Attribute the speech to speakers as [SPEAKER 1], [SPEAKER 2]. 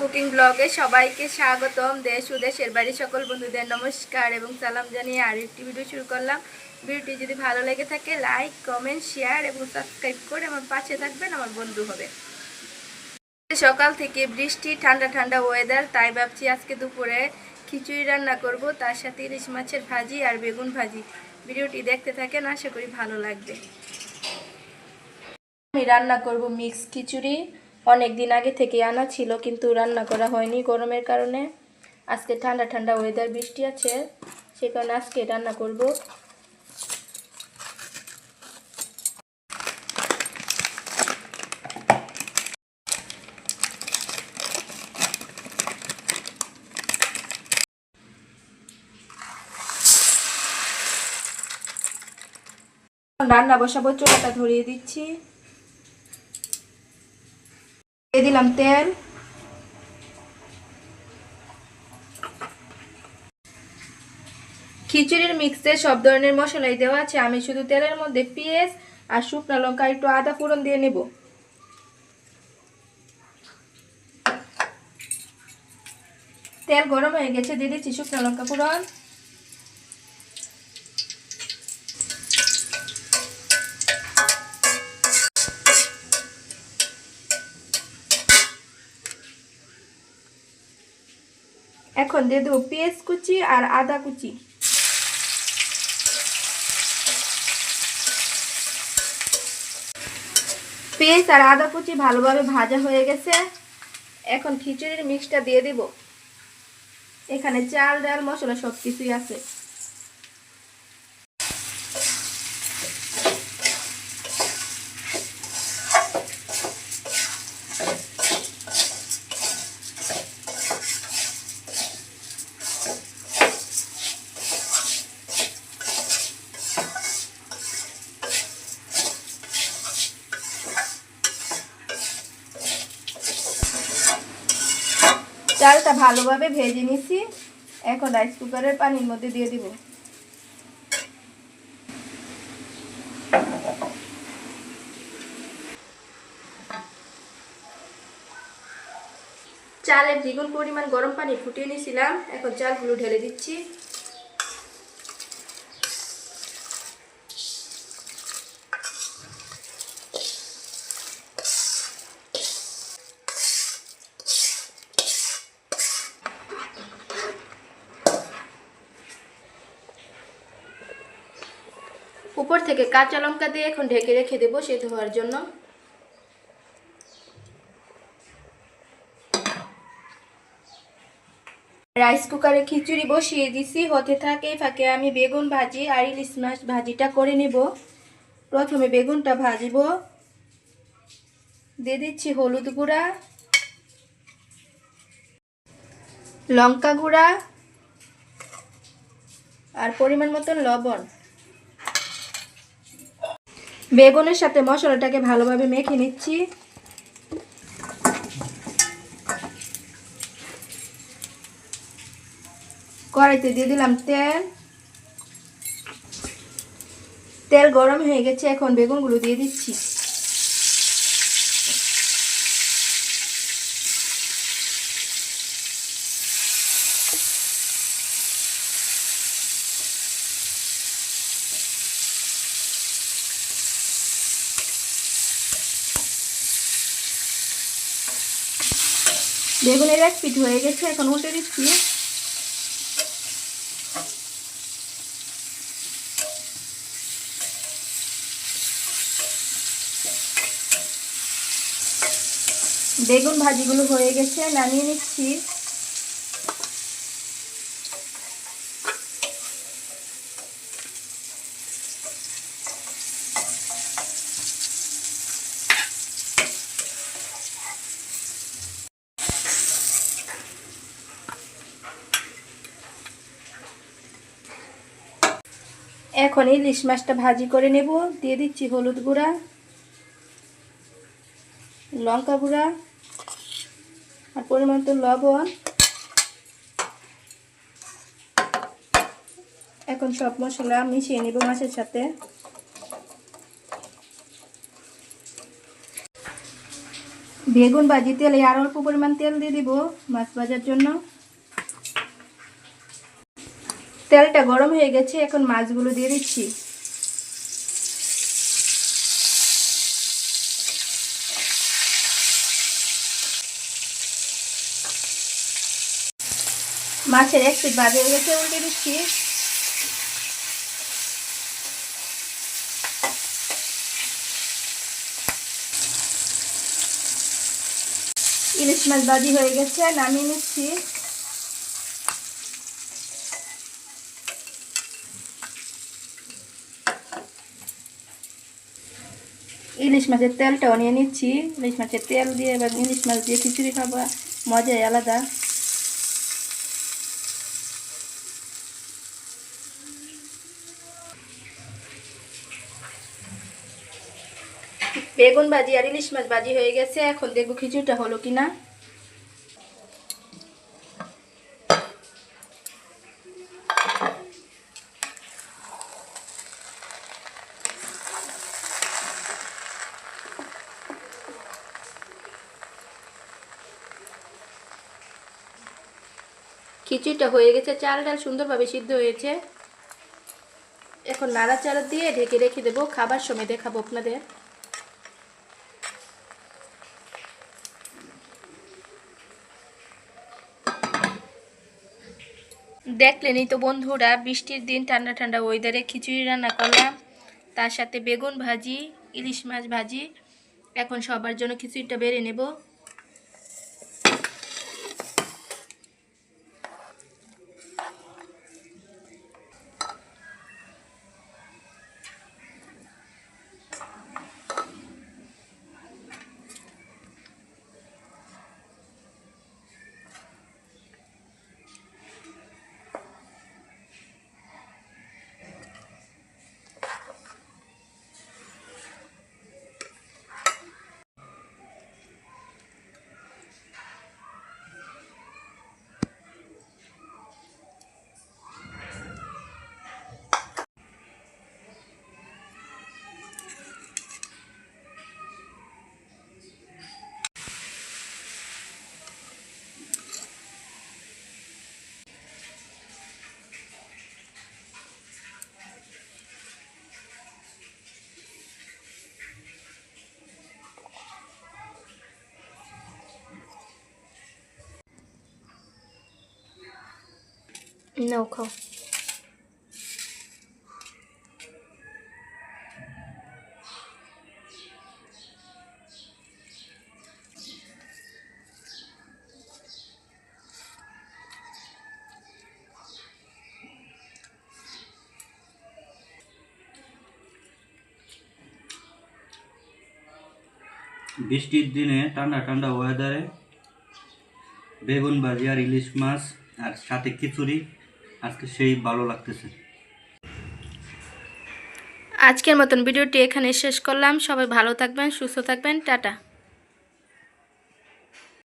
[SPEAKER 1] Cooking ব্লগে সবাইকে স্বাগতম। দেশ ও দেশের বাড়ির সকল বন্ধুদের নমস্কার এবং সালাম জানিয়ে আর একটি ভিডিও শুরু করলাম। ভিডিওটি যদি ভালো লেগে থাকে লাইক কমেন্ট শেয়ার এবং সাবস্ক্রাইব করে আমার পাশে থাকবেন, আমার বন্ধু হবে। সকাল থেকে বৃষ্টি, ঠান্ডা ঠান্ডা ওয়েদার, তাই ভাবছি আজকে দুপুরে খিচুড়ি রান্না করব, তার সাথে ইলিশ মাছের ভাজি আর বেগুন ভাজি। ভিডিওটি দেখতে থাকেন, আশা করি ভালো লাগবে। আমি রান্না করব মিক্স খিচুড়ি। অনেক দিন আগে থেকে আনা ছিল কিন্তু রান্না করা হয়নি গরমের কারণে। আজকে ঠান্ডা ঠান্ডা ওয়েদার, বৃষ্টি আছে, সে কারণে আজকে রান্না করব। রান্না বসাবো, চুলাটা ধরিয়ে দিচ্ছি। দিয়ে দিলাম তেল। খিচুড়ির মিক্সে সব ধরনের মশলাই দেওয়া আছে, আমি শুধু তেলের মধ্যে পেঁয়াজ আর শুকনো লঙ্কা একটু আদা ফোড়ন দিয়ে নেব। তেল গরম হয়ে গেছে, দিয়ে দিচ্ছি শুকনো লঙ্কা ফোড়ন। এখন দিয়ে দেবো পেঁয়াজ কুচি আর আদা কুচি। পেঁয়াজ আর আদা কুচি ভালোভাবে ভাজা হয়ে গেছে। এখন খিচুড়ির মিক্সটা দিয়ে দেব। এখানে চাল ডাল মশলা সব কিছুই আছে। চালটা ভালোভাবে ভেজে নিছি। এখন রাইস কুকারের পানির মধ্যে দিয়ে দিব। চালের দ্বিগুণ পরিমাণ গরম পানি ফুটিয়ে নিয়েছিলাম, এখন চালগুলো ঢেলে দিচ্ছি। উপর থেকে কাঁচা লঙ্কা দিয়ে এখন ঢেকে রেখে দেবো সেদ্ধ হওয়ার জন্য। রাইস কুকারে খিচুড়ি বসিয়ে দিছি, হতে থাকে ফাঁকে আমি বেগুন ভাজি আর ইলিশ মাছ ভাজিটা করে নেব। প্রথমে বেগুনটা ভাজিব। দিয়ে দিচ্ছি হলুদ গুঁড়া, লঙ্কা গুঁড়া আর পরিমাণ মতন লবণ। বেগুনের সাথে মশলাটাকে ভালোভাবে মেখে নিচ্ছি। কড়াইতে দিয়ে দিলাম তেল। তেল গরম হয়ে গেছে, এখন বেগুনগুলো দিয়ে দিচ্ছি। বেগুনের এক পিঠ হয়ে গেছে, এখন উল্টে দিচ্ছি। বেগুন ভাজিগুলো হয়ে গেছে, নামিয়ে নিচ্ছি। এখন ইলিশ মাছটা ভাজি করে নেব। দিয়ে দিচ্ছি হলুদ গুঁড়া, লঙ্কা গুঁড়া আর পরিমাণ মতো লবণ। এখন সব মশলা মিশিয়ে নেব মাছের সাথে। বেগুন ভাজি তেলে আর অল্প পরিমাণ তেল দিয়ে দিব মাছ ভাজার জন্য। তেলটা গরম হয়ে গেছে, এখন মাছগুলো দিয়ে দিচ্ছি। মাছের এক পিঠ ভাজা হয়ে গেছে, উল্টে দিচ্ছি। ইলিশ মাছ ভাজি হয়ে গেছে, নামিয়ে নিচ্ছি। ইলিশ মাছের তেলটাও নিয়ে নিচ্ছি। ইলিশ মাছের তেল দিয়ে এবার ইলিশ মাছ দিয়ে খিচুড়ি খাবো, মজাই আলাদা। বেগুন ভাজি আর ইলিশ মাছ ভাজি হয়ে গেছে, এখন দেখবো খিচুড়িটা হলো কিনা। খিচুড়িটা হয়ে গেছে, চাল ডাল সুন্দরভাবে সিদ্ধ হয়েছে। এখন নাড়াচাড়া দিয়ে ঢেকে রেখে দেবো, খাবার সময় দেখাবো আপনাদের। দেখলেনই তো বন্ধুরা, বৃষ্টির দিন ঠান্ডা ঠান্ডা ওয়েদারে খিচুড়ি রান্না করলাম, তার সাথে বেগুন ভাজি, ইলিশ মাছ ভাজি। এখন সবার জন্য খিচুড়িটা বেড়ে নেব। নাও খাও।
[SPEAKER 2] বৃষ্টির দিনে ঠান্ডা ঠান্ডা ওয়েদারে বেগুন ভাজি আর ইলিশ মাছ আর সাথে খিচুড়ি, আজকে সেই ভালো লাগতেছে।
[SPEAKER 1] আজকের মতন ভিডিওটি এখানে শেষ করলাম। সবাই ভালো থাকবেন, সুস্থ থাকবেন, টাটা।